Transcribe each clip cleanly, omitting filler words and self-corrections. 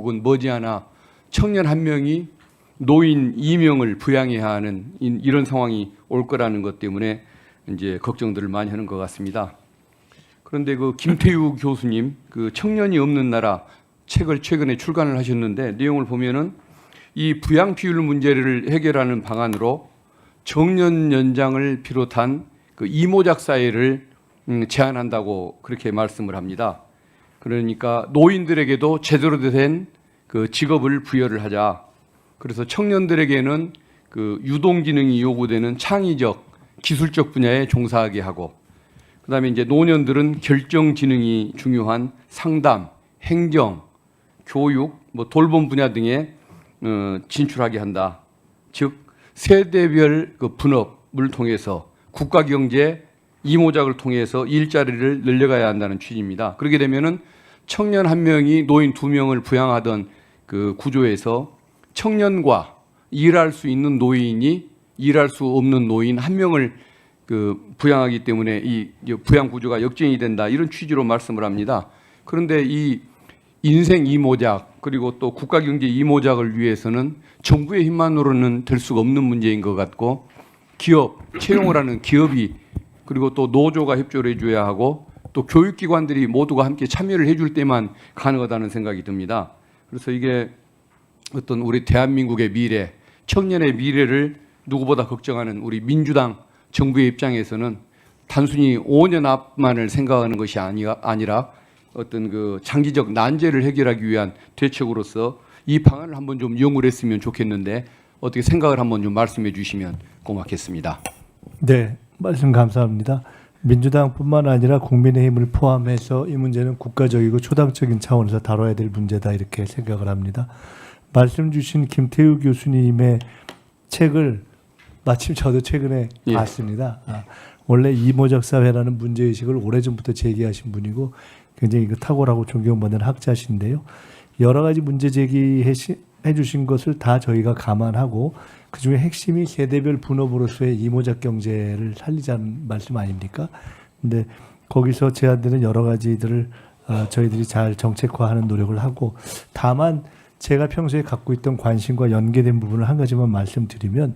결국은 머지않아 청년 한 명이 노인 2명을 부양해야 하는 이런 상황이 올 거라는 것 때문에 이제 걱정들을 많이 하는 것 같습니다. 그런데 그 김태우 교수님 그 청년이 없는 나라 책을 최근에 출간을 하셨는데 내용을 보면은 이 부양 비율 문제를 해결하는 방안으로 정년 연장을 비롯한 그 이모작 사회를 제안한다고 그렇게 말씀을 합니다. 그러니까 노인들에게도 제대로 된 그 직업을 부여를 하자. 그래서 청년들에게는 그 유동지능이 요구되는 창의적, 기술적 분야에 종사하게 하고, 그다음에 이제 노년들은 결정지능이 중요한 상담, 행정, 교육, 뭐 돌봄 분야 등에 진출하게 한다. 즉 세대별 그 분업을 통해서 국가 경제 이모작을 통해서 일자리를 늘려가야 한다는 취지입니다. 그렇게 되면은 청년 한 명이 노인 2명을 부양하던 그 구조에서 청년과 일할 수 있는 노인이 일할 수 없는 노인 1명을 그 부양하기 때문에 이 부양 구조가 역전이 된다, 이런 취지로 말씀을 합니다. 그런데 이 인생 이모작 그리고 또 국가 경제 이모작을 위해서는 정부의 힘만으로는 될 수가 없는 문제인 것 같고, 기업, 채용을 하는 기업이 그리고 또 노조가 협조를 해줘야 하고 또 교육기관들이 모두가 함께 참여를 해줄 때만 가능하다는 생각이 듭니다. 그래서 이게 어떤 우리 대한민국의 미래, 청년의 미래를 누구보다 걱정하는 우리 민주당 정부의 입장에서는 단순히 5년 앞만을 생각하는 것이 아니라 어떤 그 장기적 난제를 해결하기 위한 대책으로서 이 방안을 한번 좀 연구를 했으면 좋겠는데 어떻게 생각을 한번 좀 말씀해 주시면 고맙겠습니다. 네, 말씀 감사합니다. 민주당뿐만 아니라 국민의힘을 포함해서 이 문제는 국가적이고 초당적인 차원에서 다뤄야 될 문제다, 이렇게 생각을 합니다. 말씀 주신 김태우 교수님의 책을 마침 저도 최근에 봤습니다. 원래 이모작 사회라는 문제의식을 오래전부터 제기하신 분이고 굉장히 탁월하고 존경받는 학자신데요. 여러 가지 문제 제기해 주신 것을 다 저희가 감안하고 그중에 핵심이 세대별 분업으로서의 이모작 경제를 살리자는 말씀 아닙니까? 근데 거기서 제안되는 여러 가지들을 저희들이 잘 정책화하는 노력을 하고, 다만 제가 평소에 갖고 있던 관심과 연계된 부분을 한 가지만 말씀드리면,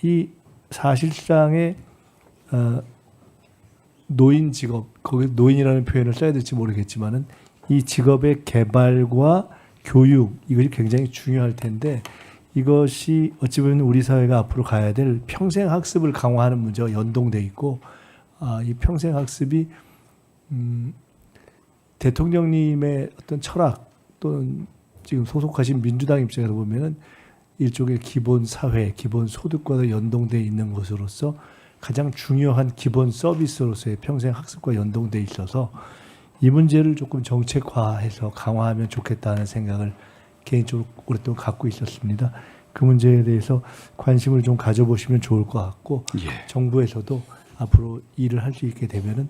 이 사실상의 노인 직업, 거기 노인이라는 표현을 써야 될지 모르겠지만은 이 직업의 개발과 교육, 이것이 굉장히 중요할 텐데, 이것이 어찌 보면 우리 사회가 앞으로 가야 될 평생 학습을 강화하는 문제와 연동돼 있고, 이 평생 학습이 대통령님의 어떤 철학 또는 지금 소속하신 민주당 입장에서 보면은 일종의 기본 사회, 기본 소득과도 연동돼 있는 것으로서 가장 중요한 기본 서비스로서의 평생 학습과 연동돼 있어서 이 문제를 조금 정책화해서 강화하면 좋겠다는 생각을 개인적으로 오랫동안 갖고 있었습니다. 그 문제에 대해서 관심을 좀 가져보시면 좋을 것 같고, 정부에서도 앞으로 일을 할 수 있게 되면은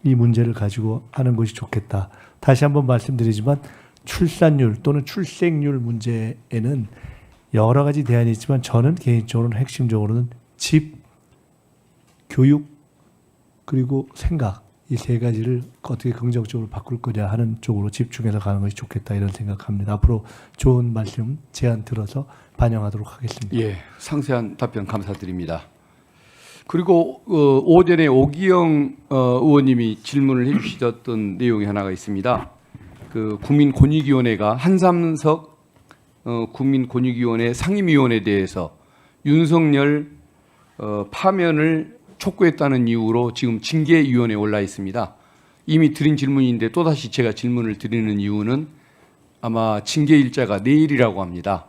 이 문제를 가지고 하는 것이 좋겠다. 다시 한번 말씀드리지만 출산율 또는 출생률 문제에는 여러 가지 대안이 있지만 저는 개인적으로는 핵심적으로는 집, 교육, 그리고 생각, 이 세 가지를 어떻게 긍정적으로 바꿀 거냐 하는 쪽으로 집중해서 가는 것이 좋겠다, 이런 생각합니다. 앞으로 좋은 말씀, 제안 들어서 반영하도록 하겠습니다. 예, 상세한 답변 감사드립니다. 그리고 오전에 오기영 의원님이 질문을 해주셨던 내용이 하나가 있습니다. 그 국민권익위원회가 한삼석 국민권익위원회 상임위원에 대해서 윤석열 파면을 촉구했다는 이유로 지금 징계위원회에 올라 있습니다. 이미 드린 질문인데 또다시 제가 질문을 드리는 이유는 아마 징계 일자가 내일이라고 합니다.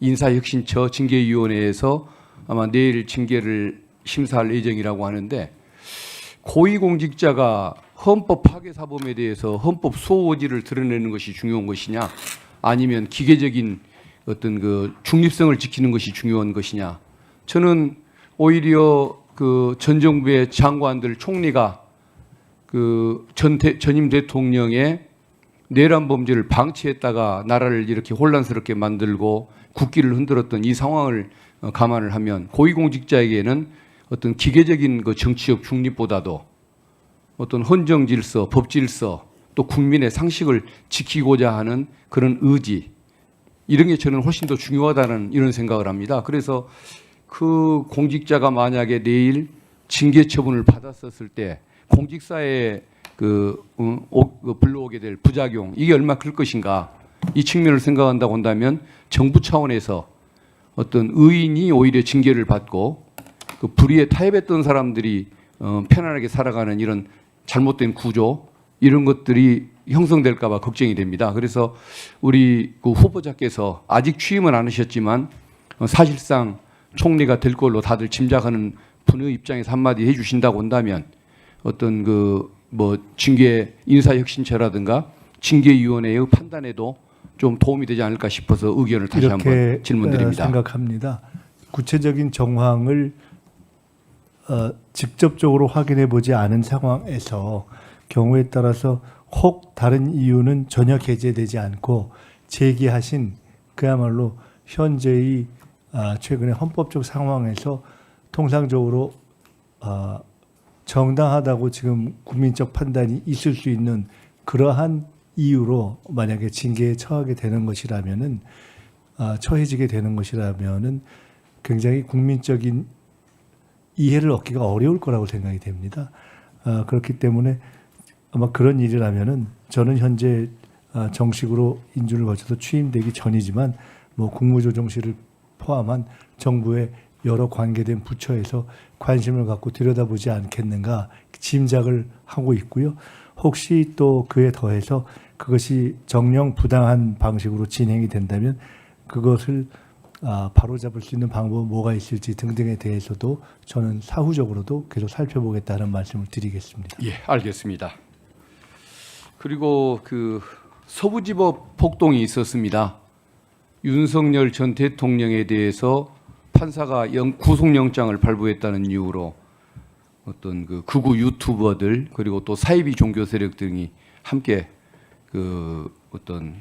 인사혁신처 징계위원회에서 아마 내일 징계를 심사할 예정이라고 하는데, 고위공직자가 헌법 파괴 사범에 대해서 헌법 소호지를 드러내는 것이 중요한 것이냐, 아니면 기계적인 어떤 그 중립성을 지키는 것이 중요한 것이냐. 저는 오히려 그 전 정부의 장관들, 총리가 그 전임 대통령의 내란 범죄를 방치했다가 나라를 이렇게 혼란스럽게 만들고 국기를 흔들었던 이 상황을 감안을 하면 고위공직자에게는 어떤 기계적인 그 정치적 중립보다도 어떤 헌정 질서, 법 질서, 또 국민의 상식을 지키고자 하는 그런 의지, 이런 게 저는 훨씬 더 중요하다는 이런 생각을 합니다. 그래서 그 공직자가 만약에 내일 징계 처분을 받았었을 때 공직사에 불러오게 될 부작용, 이게 얼마나 클 것인가, 이 측면을 생각한다고 한다면 정부 차원에서 어떤 의인이 오히려 징계를 받고 그 불의에 타협했던 사람들이 편안하게 살아가는 이런 잘못된 구조, 이런 것들이 형성될까 봐 걱정이 됩니다. 그래서 우리 그 후보자께서 아직 취임은 안 하셨지만 사실상 총리가 될 걸로 다들 짐작하는 분의 입장에서 한마디 해주신다고 한다면 어떤 징계 인사혁신처라든가 징계위원회의 판단에도 좀 도움이 되지 않을까 싶어서 의견을 다시 한번 질문드립니다. 생각합니다. 구체적인 정황을 직접적으로 확인해 보지 않은 상황에서 경우에 따라서 혹 다른 이유는 전혀 게재되지 않고 제기하신 그야말로 현재의 최근의 헌법적 상황에서 통상적으로 정당하다고 지금 국민적 판단이 있을 수 있는 그러한 이유로 만약에 징계에 처하게 되는 것이라면은 처해지게 되는 것이라면은 굉장히 국민적인 이해를 얻기가 어려울 거라고 생각이 됩니다. 그렇기 때문에 아마 그런 일이라면은 저는 현재 정식으로 인준을 거쳐서 취임되기 전이지만 국무조정실을 포함한 정부의 여러 관계된 부처에서 관심을 갖고 들여다보지 않겠는가 짐작을 하고 있고요. 혹시 또 그에 더해서 그것이 정령 부당한 방식으로 진행이 된다면 그것을 바로잡을 수 있는 방법은 뭐가 있을지 등등에 대해서도 저는 사후적으로도 계속 살펴보겠다는 말씀을 드리겠습니다. 예, 알겠습니다. 그리고 그 서부지법 폭동이 있었습니다. 윤석열 전 대통령에 대해서 판사가 구속영장을 발부했다는 이유로 어떤 그 극우 유튜버들 그리고 또 사이비 종교 세력 등이 함께 그 어떤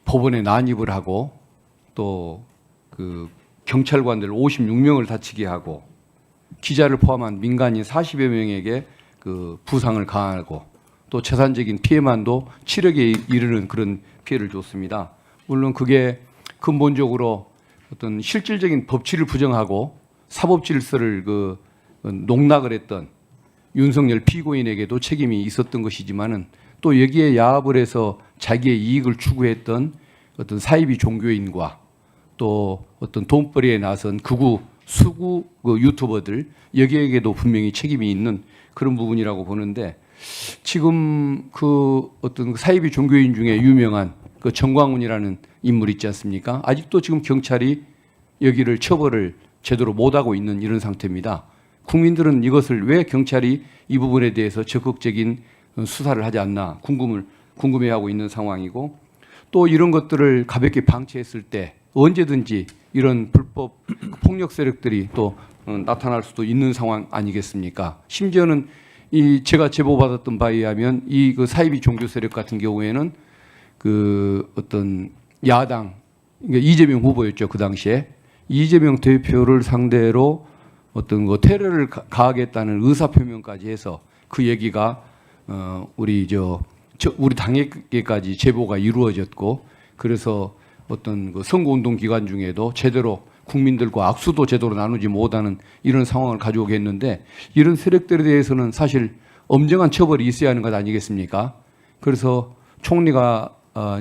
법원에 난입을 하고 또 그 경찰관들 56명을 다치게 하고 기자를 포함한 민간인 40여 명에게 그 부상을 가하고 또 재산적인 피해만도 7억에 이르는 그런 피해를 줬습니다. 물론 그게 근본적으로 어떤 실질적인 법치를 부정하고 사법 질서를 농락을 했던 윤석열 피고인에게도 책임이 있었던 것이지만은 또 여기에 야합을 해서 자기의 이익을 추구했던 어떤 사이비 종교인과 또 어떤 돈벌이에 나선 극우 수구 유튜버들 여기에게도 분명히 책임이 있는 그런 부분이라고 보는데 지금 그 어떤 사이비 종교인 중에 유명한 그 정광훈이라는 인물 있지 않습니까? 아직도 지금 경찰이 여기를 처벌을 제대로 못하고 있는 이런 상태입니다. 국민들은 이것을 왜 경찰이 이 부분에 대해서 적극적인 수사를 하지 않나 궁금해하고 있는 상황이고 또 이런 것들을 가볍게 방치했을 때 언제든지 이런 불법 폭력 세력들이 또 나타날 수도 있는 상황 아니겠습니까? 심지어는 이 제가 제보받았던 바에 의하면 이 그 사이비 종교 세력 같은 경우에는 그 어떤 야당 그러니까 이재명 후보였죠 그 당시에 이재명 대표를 상대로 어떤 그 테러를 가하겠다는 의사 표명까지 해서 그 얘기가 우리 당에게까지 제보가 이루어졌고 그래서 어떤 그 선거운동 기간 중에도 제대로 국민들과 악수도 제대로 나누지 못하는 이런 상황을 가져오게 했는데 이런 세력들에 대해서는 사실 엄정한 처벌이 있어야 하는 것 아니겠습니까? 그래서 총리가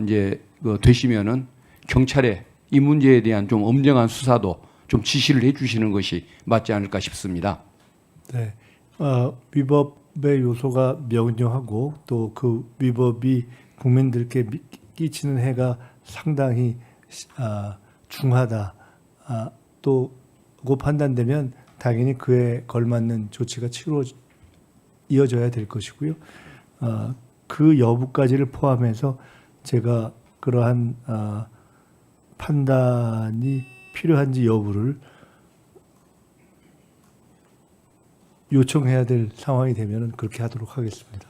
이제 되시면은 경찰에 이 문제에 대한 좀 엄정한 수사도 좀 지시를 해주시는 것이 맞지 않을까 싶습니다. 네, 위법의 요소가 명료하고 또 그 위법이 국민들께 끼치는 해가 상당히 중하다. 또고 판단되면 당연히 그에 걸맞는 조치가 이어져야 될 것이고요. 그 여부까지를 포함해서 제가 그러한 판단이 필요한지 여부를 요청해야 될 상황이 되면 그렇게 하도록 하겠습니다.